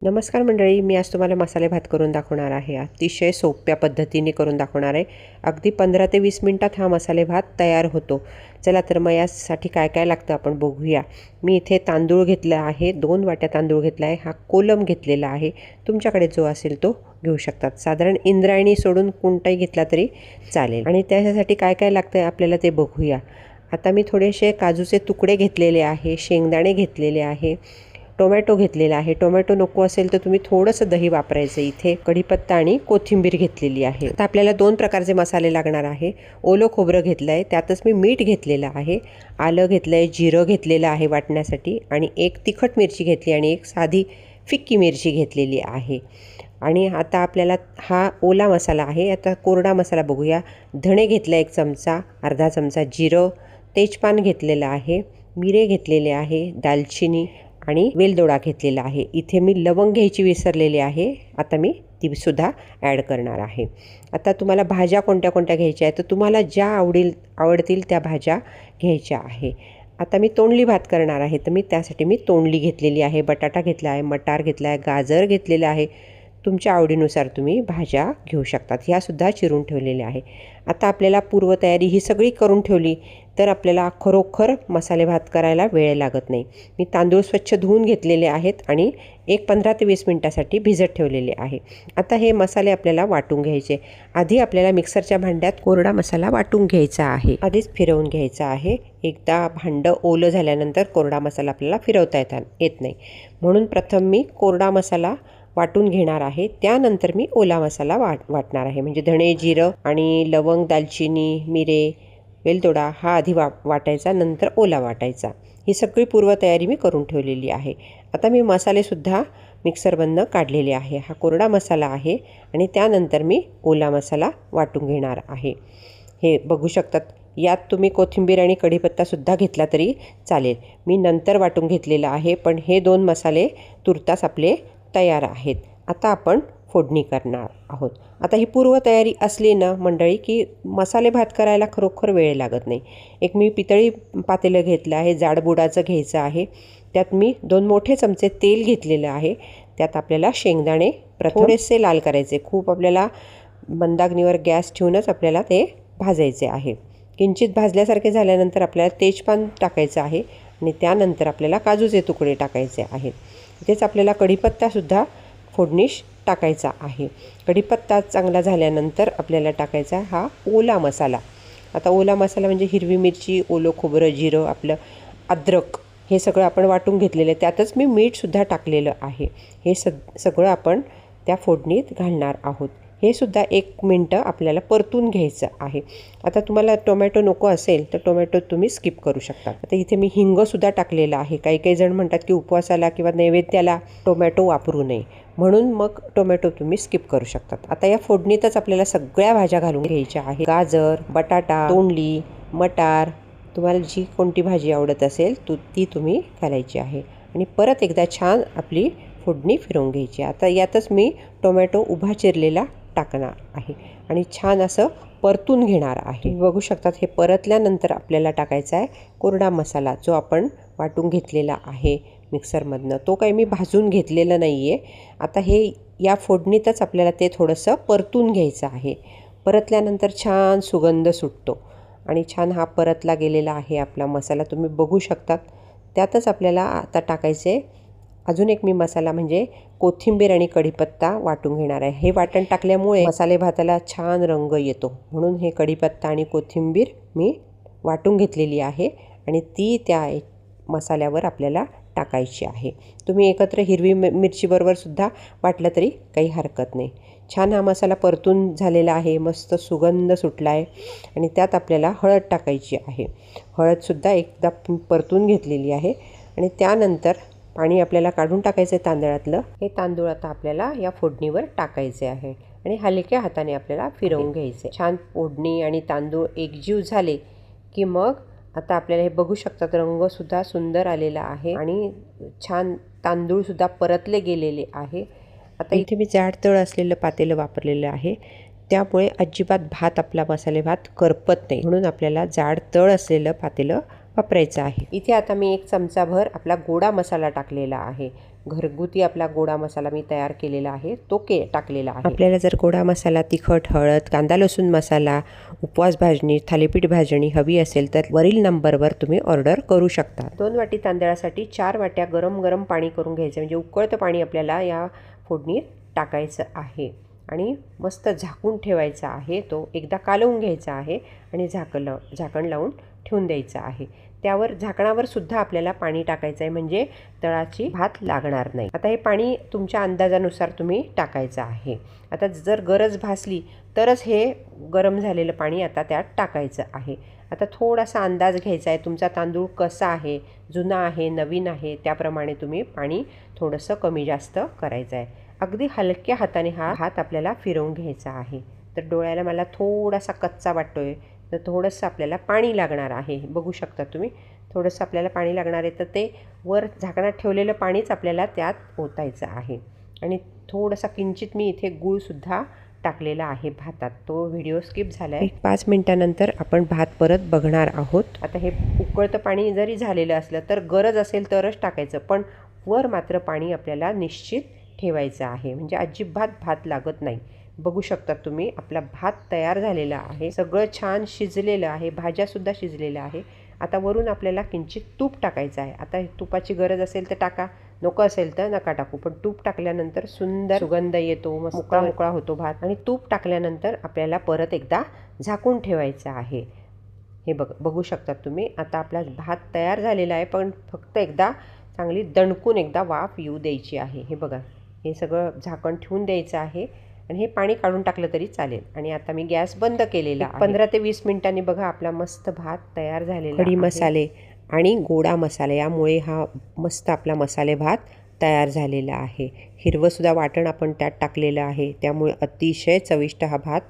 नमस्कार मंडळी, मी आज तुम्हाला मसाले भात करून दाखवणार आहे. अतिशय सोप्या पद्धतीने करून दाखवणार आहे. अगदी 15 ते 20 मिनिटात हा मसाले भात तयार होतो. चला तर मग यासाठी काय काय लागतं आपण बघूया. मी इथे तांदूळ घेतला आहे, 2 वाट्या तांदूळ घेतला आहे. हा कोलम घेतलेला आहे, तुमच्याकडे जो असेल तो घेऊ शकतात. साधारण इंद्रायणी सोडून कोणताही घेतला तरी चालेल. आणि त्याच्यासाठी काय काय लागतं आपल्याला ते बघूया. आता मी थोडेसे काजूचे तुकडे घेतलेले आहे, शेंगदाणे घेतलेले आहे, टोमॅटो घेतलेला आहे. टोमॅटो नको असेल तर तुम्ही थोडंसं दही वापरायचं. इथे कढीपत्ता आणि कोथिंबीर घेतलेली आहे. आता आपल्याला 2 प्रकारचे मसाले लागणार आहे. ओलं खोबरं घेतलं आहे, त्यातच मी मीठ घेतलेलं आहे, आलं घेतलं आहे, जिरं घेतलेलं आहे वाटण्यासाठी, आणि 1 तिखट मिरची घेतली आणि 1 साधी फिक्की मिरची घेतलेली आहे. आणि आता आपल्याला हा ओला मसाला आहे. आता कोरडा मसाला बघूया. धणे घेतला 1 चमचा, अर्धा चमचा जिरं, तेजपान घेतलेलं आहे, मिरे घेतलेले आहे, दालचिनी आणि वेलदोडा घेतलेला आहे. इथे मी लवंग घ्यायची विसरलेली आहे, आता मी ती सुद्धा ॲड करणार आहे. आता तुम्हाला भाज्या कोणत्या कोणत्या घ्यायच्या आहेत तर तुम्हाला ज्या आवडतील त्या भाज्या घ्यायच्या आहे. आता मी तोंडली भात करणार आहे, तर त्यासाठी तोंडली घेतलेली आहे, बटाटा घेतला आहे, मटार घेतला आहे, गाजर घेतलेलं आहे. तुमच्या आवडीनुसार तुम्ही भाज्या घेऊ शकतात. ह्यासुद्धा चिरून ठेवलेल्या आहे. आता आपल्याला पूर्वतयारी ही सगळी करून ठेवली तर आपल्याला खरोखर मसाले भात करायला वेळ लागत नाही. मी तांदूळ स्वच्छ धुवून घेतलेले आहेत आणि 15 ते 20 मिनटासाठी भिजत ठेवलेले आहे. आता हे मसाले आपल्याला वाटून घ्यायचे. आधी आपल्याला मिक्सरच्या भांड्यात कोरडा मसाला वाटून घ्यायचा आहे, आधीच फिरवून घ्यायचा आहे. एकदा भांडं ओलं झाल्यानंतर कोरडा मसाला आपल्याला फिरवता येत नाही, म्हणून प्रथम मी कोरडा मसाला वाटून घेणार आहे. त्यानंतर मी ओला मसाला वाटणार आहे. म्हणजे धणे, जिरं आणि लवंग, दालचिनी, मिरे, वेलदोडा हा आधी वाटायचा, नंतर ओला वाटायचा. ही सगळी पूर्वतयारी मी करून ठेवलेली आहे. आता मी मसालेसुद्धा मिक्सरमधनं काढलेले आहे. हा कोरडा मसाला आहे आणि त्यानंतर मी ओला मसाला वाटून घेणार आहे. हे बघू शकतात. यात तुम्ही कोथिंबीर आणि कढीपत्तासुद्धा घेतला तरी चालेल. मी नंतर वाटून घेतलेलं आहे, पण हे 2 मसाले तुर्तास आपले तयार आहेत. आता आपण फोडणी करणार आहोत. आता ही पूर्वतयारी असली ना मंडळी की मसाले भात करायला खरोखर वेळ लागत नाही. एक मी पितळी पातेलं घेतलं आहे, जाडबुडाचं घ्यायचं आहे. त्यात मी 2 मोठे चमचे तेल घेतलेलं आहे. त्यात आपल्याला शेंगदाणे थोडेसे लाल करायचे. खूप आपल्याला मंदाग्नीवर गॅस ठेवूनच आपल्याला ते भाजायचे आहे. किंचित भाजल्यासारखे झाल्यानंतर आपल्याला तेजपान टाकायचं आहे आणि त्यानंतर आपल्याला काजूचे तुकडे टाकायचे आहेत. इथेच आपल्याला कढीपत्तासुद्धा फोडणीस टाकायचा आहे. कढीपत्ता चांगला झाल्यानंतर आपल्याला टाकायचा हा ओला मसाला. आता ओला मसाला म्हणजे हिरवी मिरची, ओलं खोबरं, जिरं, आपलं अद्रक हे सगळं आपण वाटून घेतलेलं आहे. त्यातच मी मीठसुद्धा टाकलेलं आहे. हे सगळं आपण त्या फोडणीत घालणार आहोत. हे सुद्धा 1 मिनटं आपल्याला परतून घ्यायचं आहे. आता तुम्हाला टोमॅटो नको असेल तर टोमॅटो तुम्ही स्किप करू शकता. आता इथे मी हिंगसुद्धा टाकलेला आहे. काही काही जण म्हणतात की उपवासाला किंवा नैवेद्याला टोमॅटो वापरू नये, म्हणून मग टोमॅटो तुम्ही स्किप करू शकतात. आता या फोडणीतच आपल्याला सगळ्या भाज्या घालून घ्यायच्या आहेत. गाजर, बटाटा, तोंडली, मटार, तुम्हाला जी कोणती भाजी आवडत असेल ती तुम्ही घालायची आहे. आणि परत एकदा छान आपली फोडणी फिरवून घ्यायची. आता यातच मी टोमॅटो उभा चिरलेला टाकणार आहे आणि छान असं परतून घेणार आहे. बघू शकतात. हे परतल्यानंतर आपल्याला टाकायचा आहे कोरडा मसाला, जो आपण वाटून घेतलेला आहे मिक्सरमधनं. तो काही मी भाजून घेतलेला नाही आहे. आता हे या फोडणीतच आपल्याला ते थोडंसं परतून घ्यायचं आहे. परतल्यानंतर छान सुगंध सुटतो आणि छान हा परतला गेलेला आहे आपला मसाला, तुम्ही बघू शकतात. त्यातच आपल्याला आता टाकायचे अजून एक मी मसाला म्हणजे कोथिंबीर आणि कढीपत्ता वाटून घेणार आहे. हे वाटण टाकल्यामुळे मसाले भाताला छान रंग येतो, म्हणून हे कढीपत्ता आणि कोथिंबीर मी वाटून घेतलेली आहे आणि ती त्या मसाल्यावर आपल्याला टाकायची आहे. तुम्ही एकत्र हिरवी मिरचीबरोबर सुद्धा वाटलं तरी काही हरकत नाही. छान हा मसाला परतून झालेला आहे, मस्त सुगंध सुटला आहे आणि त्यात आपल्याला हळद टाकायची आहे. हळदसुद्धा एकदा परतून घेतलेली आहे आणि त्यानंतर पाणी आपल्याला काढून टाकायचं आहे तांदळातलं. हे तांदूळ आता आपल्याला या फोडणीवर टाकायचे आहे आणि हलक्या हाताने आपल्याला फिरवून घ्यायचे. छान फोडणी आणि तांदूळ एकजीव झाले की मग आता आपल्याला हे बघू शकतात, रंगसुद्धा सुंदर आलेला आहे आणि छान तांदूळसुद्धा परतले गेलेले आहे. आता इथे मी जाड तळ असलेलं पातेलं वापरलेलं आहे, त्यामुळे अजिबात भात आपला मसाले भात करपत नाही, म्हणून आपल्याला जाड तळ असलेलं पातेलं वापरायचं आहे. इथे आता मी 1 चमचाभर आपला गोडा मसाला टाकलेला आहे. घरगुती आपला गोडा मसाला मी तयार केलेला आहे तो टाकलेला आहे। आपल्याला जर गोडा मसाला, तिखट, हळद, कांदा लसूण मसाला, उपवास भाजणी, थालीपीठ भाजणी हवी असेल तर वरील नंबरवर तुम्ही ऑर्डर करू शकता। 2 वाटी तांदळासाठी 4 वाट्या गरम गरम पाणी करून घ्यायचं, म्हणजे उकळतं पाणी आपल्याला या फोडणीत टाकायचं आहे आणि मस्त झाकून ठेवायचा आहे। तो एकदा कालवून घ्यायचा आहे आणि झाकण लावून ठेवून द्यायचं आहे। त्यावर झाकणावर सुद्धा आपल्याला पाणी टाकायचं आहे, म्हणजे तळाची भात लागणार नाही। आता हे पाणी तुमच्या अंदाजानुसार तुम्ही टाकायचं आहे। आता जर गरज भासली तरच हे गरम झालेलं पाणी आता त्यात टाकायचं आहे। आता थोडासा अंदाज घ्यायचा आहे, तुमचा तांदूळ कसा आहे, जुना आहे, नवीन आहे, त्याप्रमाणे तुम्ही पाणी थोडंसं कमी जास्त करायचं आहे। अगदी हलक्या हाताने हा भात आपल्याला फिरवून घ्यायचा आहे। तर डोळ्याला मला थोडासा कच्चा वाटतोय, तर थोडंसं आपल्याला पाणी लागणार आहे। बघू शकता तुम्ही, थोडंसं आपल्याला पाणी लागणार आहे, तर ते वर झाकणात ठेवलेलं पाणीच आपल्याला त्यात ओतायचं आहे। आणि थोडासा किंचित मी इथे गूळसुद्धा टाकलेला आहे भातात, तो व्हिडिओ स्किप झाला आहे। 5 मिनिटानंतर आपण भात परत बघणार आहोत। आता हे उकळतं पाणी जरी झालेलं असलं तर गरज असेल तरच टाकायचं, पण वर मात्र पाणी आपल्याला निश्चित ठेवायचं आहे, म्हणजे अजिबात भात लागत नाही। बघू शकता तुम्ही, आपला भात तयार झालेला आहे, सगळं छान शिजलेलं आहे, भाज्यासुद्धा शिजलेल्या आहे। आता वरून आपल्याला किंचित तूप टाकायचं आहे। आता तुपाची गरज असेल तर टाका, नको असेल तर नका टाकू, पण तूप टाकल्यानंतर सुंदर सुगंध येतो, मस्त मोकळा मोकळा होतो भात। आणि तूप टाकल्यानंतर आपल्याला परत एकदा झाकून ठेवायचं आहे। हे बघू शकता तुम्ही, आता आपला भात तयार झालेला आहे, पण फक्त एकदा चांगली दणकून एकदा वाफ येऊ द्यायची आहे। हे बघा, हे सगळं झाकण ठेवून द्यायचं आहे आणि हे पाणी काढून टाकलं तरी चालेल। आणि आता मी गॅस बंद केलेला आहे। 15 ते 20 मिनिटांनी बघा आपला मस्त भात तयार झालेला आहे। कढी मसाले आणि गोडा मसाला यामुळे हा मस्त आपला मसाले भात तयार झालेला आहे। हिरवंसुद्धा वाटण आपण त्यात टाकलेलं आहे, त्यामुळे अतिशय चविष्ट हा भात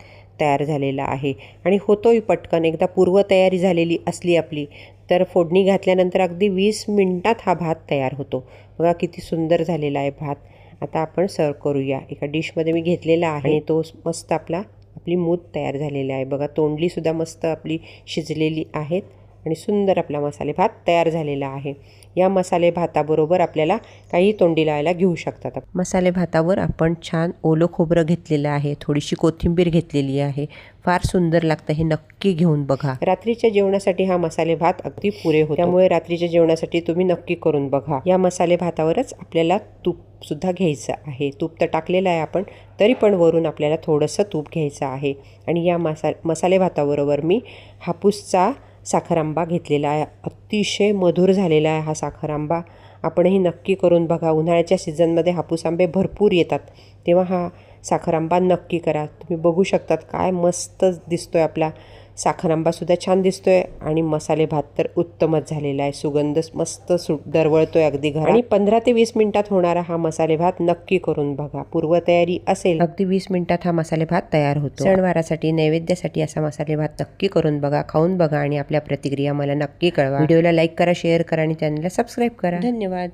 तयार झालेला आहे। आणि होतोही पटकन, एकदा पूर्वतयारी झालेली असली आपली तर फोडणी घातल्यानंतर अगदी 20 मिनिटात हा भात तयार होतो। बघा किती सुंदर झालेला आहे भात। आता आपण सर्व करूया। एका डिशमध्ये मी घेतलेला आहे, तो मस्त आपली मूद तयार झालेली आहे। बघा तोंडलीसुद्धा मस्त आपली शिजलेली आहेत आणि सुंदर आपला मसाले भात तयार झालेला आहे। या मसाले भाताबरोबर आपल्याला काही तोंडी लावायला घेऊ शकतात। मसाले भातावर आपण छान ओलं खोबरं घेतलेलं आहे, थोडीशी कोथिंबीर घेतलेली आहे, फार सुंदर लागतं, हे नक्की घेऊन बघा। रात्रीच्या जेवणासाठी हा मसाले भात अगदी पुरे होतो, त्यामुळे रात्रीच्या जेवणासाठी तुम्ही नक्की करून बघा। या मसाले भातावरच आपल्याला तूप सुद्धा घ्यायचं आहे। तूप तर टाकलेलं आहे आपण, तरी पण वरून आपल्याला थोडंसं तूप घ्यायचं आहे। आणि या मसाले भाताबरोबर मी हापूसचा साखर आंबा घेतलेला आहे, अतिशय मधुर झालेला आहे हा साखर आंबा। आपणही नक्की करून बघा। उन्हाळ्याच्या सीझनमध्ये हापूस आंबे भरपूर येतात, तेव्हा हा साखर आंबा नक्की करा। तुम्ही बघू शकतात काय मस्त दिसतोय आपला साखर आंबासुद्धा छान दिसतोय आणि मसाले भात तर उत्तमच झालेला आहे, सुगंध मस्त दरवळतोय अगदी घरात। आणि 15 ते 20 मिनिटात होणारा हा मसाले भात नक्की करून बघा। पूर्वतयारी असेल अगदी 20 मिनिटात हा मसाले भात तयार होतो। सणवारासाठी, नैवेद्यासाठी असा मसाले भात नक्की करून बघा, खाऊन बघा आणि आपल्या प्रतिक्रिया मला नक्की कळवा। व्हिडिओला लाईक करा, शेअर करा आणि चॅनलला सबस्क्राईब करा। धन्यवाद।